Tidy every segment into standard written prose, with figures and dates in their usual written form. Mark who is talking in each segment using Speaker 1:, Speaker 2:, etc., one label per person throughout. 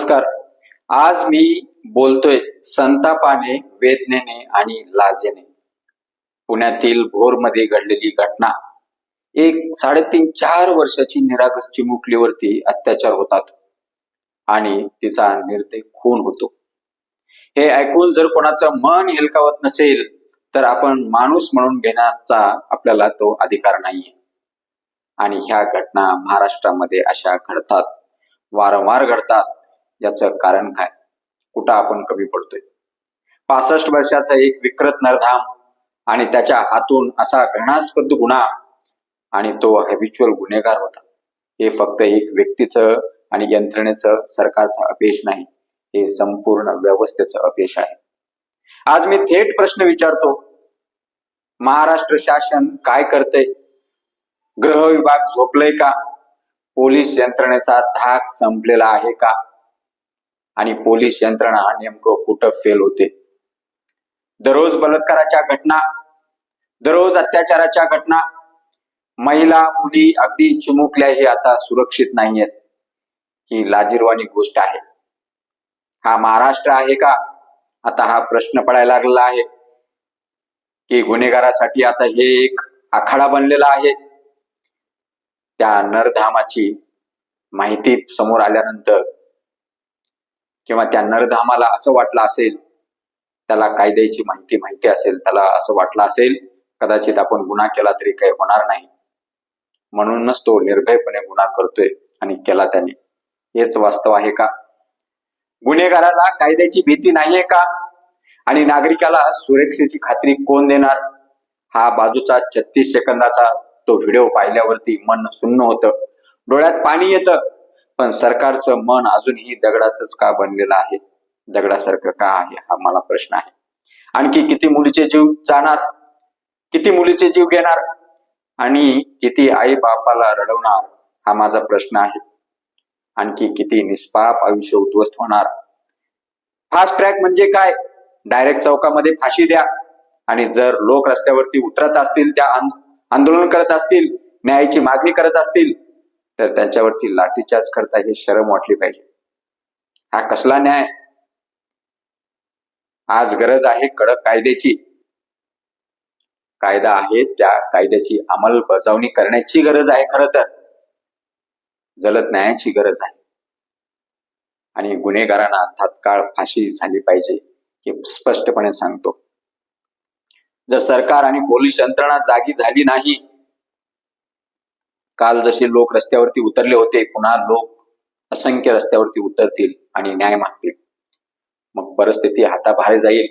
Speaker 1: नमस्कार. आज मी बोलतोय संतापाने, वेदनेने आणि लाजेने. पुण्यातील भोरमध्ये घडलेली घटना. एक 3.5-4 वर्षाची निरागस चिमुकलीवरती अत्याचार होतात आणि तिचा निर्दय खून होतो. हे ऐकून जर कोणाचं मन हेलकावत नसेल तर आपण माणूस म्हणून घेण्याचा आपल्याला तो अधिकार नाहीये. आणि ह्या घटना महाराष्ट्रामध्ये अशा घडतात, वारंवार घडतात. याचं कारण काय? कुठं आपण कमी पडतोय? 65 वर्षाचा एक विकृत नरधाम आणि त्याच्या हातून असा घृणास्पद गुन्हा, आणि तो हॅबिच्युअल गुन्हेगार होता. हे फक्त एक व्यक्तीचं आणि यंत्रणेचं, सरकारचं अपयश नाही, हे संपूर्ण व्यवस्थेचं अपयश आहे. आज मी थेट प्रश्न विचारतो, महाराष्ट्र शासन काय करतंय? गृह विभाग झोपलंय का? पोलीस यंत्रणेचा धाक संपलेला आहे का? आणि पोलीस यंत्रणा नेमकं कुठं फेल होते? दररोज बलात्काराच्या घटना, दररोज अत्याचाराच्या घटना, महिला, मुली, अगदी चिमुकल्याही आता सुरक्षित नाहीयेत. ही लाजिरवाणी गोष्ट आहे. हा महाराष्ट्र आहे का? आता हा प्रश्न पडायला लागलेला आहे की गुन्हेगारासाठी आता हे एक आखाडा बनलेला आहे. त्या नरधामाची माहिती समोर आल्यानंतर, किंवा त्या नरधामाला असं वाटलं असेल, त्याला कायद्याची माहिती असेल, त्याला असं वाटलं असेल कदाचित आपण गुन्हा केला तरी काही होणार नाही, म्हणूनच तो निर्भयपणे गुन्हा करतोय आणि केला त्याने. हेच वास्तव आहे का? गुन्हेगाराला कायद्याची भीती नाहीये का? आणि नागरिकाला सुरक्षेची खात्री कोण देणार? हा बाजूचा 36 सेकंदाचा तो व्हिडिओ पाहिल्यावरती मन सुन्न होतं, डोळ्यात पाणी येतं. पण सरकारचं मन अजूनही दगडाचंच का बनलेलं आहे? दगडासारखं का आहे? हा मला प्रश्न आहे. आणखी किती मुलीचे जीव जाणार? किती मुलीचे जीव घेणार? आणि किती आई बापाला रडवणार? हा माझा प्रश्न आहे. आणखी किती निष्पाप आयुष्य उद्ध्वस्त होणार? फास्ट ट्रॅक म्हणजे काय? डायरेक्ट चौकामध्ये फाशी द्या, आणि जर लोक रस्त्यावरती उतरत असतील, त्या आंदोलन करत असतील, न्यायाची मागणी करत असतील, तर त्यांच्यावरती लाठीचार्ज करता हे शरम वाटली पाहिजे. हा कसला न्याय? आज गरज आहे कडक कायद्याची. कायदा आहे, त्या कायद्याची अंमलबजावणी करण्याची गरज आहे. खरं तर जलद न्यायाची गरज आहे, आणि गुन्हेगारांना तात्काळ फाशी झाली पाहिजे, हे स्पष्टपणे सांगतो. जर सरकार आणि पोलीस यंत्रणा जागी झाली नाही, काल जसे लोक रस्त्यावरती उतरले होते, पुन्हा लोक असंख्य रस्त्यावरती उतरतील आणि न्याय मागतील, मग परिस्थिती हाताबाहेर जाईल.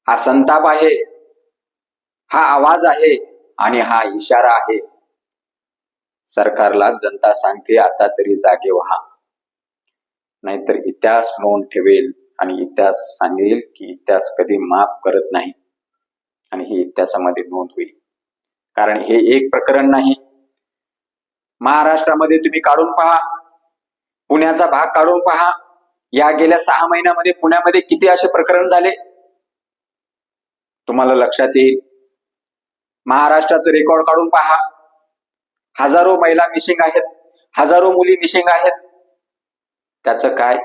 Speaker 1: हा संताप आहे, हा आवाज आहे, आणि हा इशारा आहे. सरकारला जनता सांगते, आता तरी जागे व्हा, नाहीतर इतिहास नोंद ठेवेल आणि इतिहास सांगेल की इतिहास कधी माफ करत नाही, आणि ही इतिहासामध्ये नोंद होईल. कारण हे एक प्रकरण नाही. महाराष्ट्रामध्ये तुम्ही काढून पहा, पुण्याचा भाग काढून पहा, या गेल्या 6 महिन्यामध्ये पुण्यामध्ये किती असे प्रकरण झाले तुम्हाला लक्षात येईल. महाराष्ट्राचं रेकॉर्ड काढून पहा, हजारो महिला मिसिंग आहेत, हजारो मुली मिसिंग आहेत. त्याचं काय?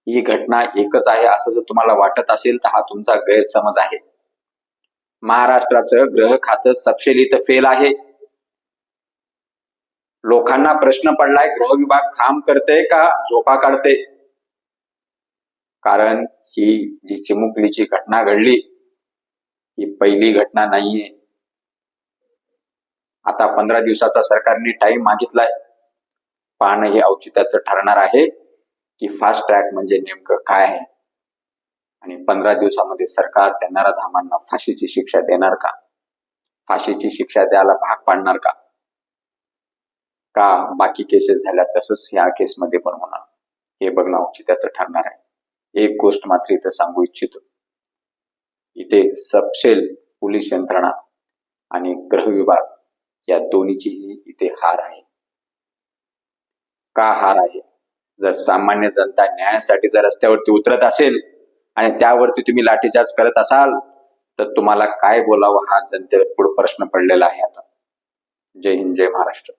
Speaker 1: ही घटना एकच आहे असं जर तुम्हाला वाटत असेल तर हा तुमचा गैरसमज आहे. महाराष्ट्राचं गृह खातं सपशेलीत फेल आहे. लोकांना प्रश्न पडलाय, गृह विभाग काम करते का झोपा काढते? कारण ही जी चिमुकलीची घटना घडली, ही पहिली घटना नाहीये. आता 15 दिवसाचा सरकारने टाइम मागितलाय. पाहणं हे औचित्याचं ठरणार आहे की फास्ट ट्रॅक म्हणजे नेमकं काय आहे, आणि 15 दिवसामध्ये सरकार त्या नराधामांना फाशीची शिक्षा देणार का? फाशीची शिक्षा द्यायला भाग पाडणार का? का बाकी केसेस झाल्या तसंच या केसमध्ये पण होणार? हे बघणं औचित्याचं ठरणार आहे. एक गोष्ट मात्र इथं सांगू इच्छितो, इथे सपशेल पोलीस यंत्रणा आणि गृह विभाग या दोन्हीचीही इथे हार आहे. का हार आहे? जर सामान्य जनता न्यायासाठी जर रस्त्यावरती उतरत असेल आणि त्यावरती तुम्ही लाठीचार्ज करत असाल, तर तुम्हाला काय बोलावं हा जनतेपुढे प्रश्न पडलेला आहे आता. जय हिंद, जय महाराष्ट्र.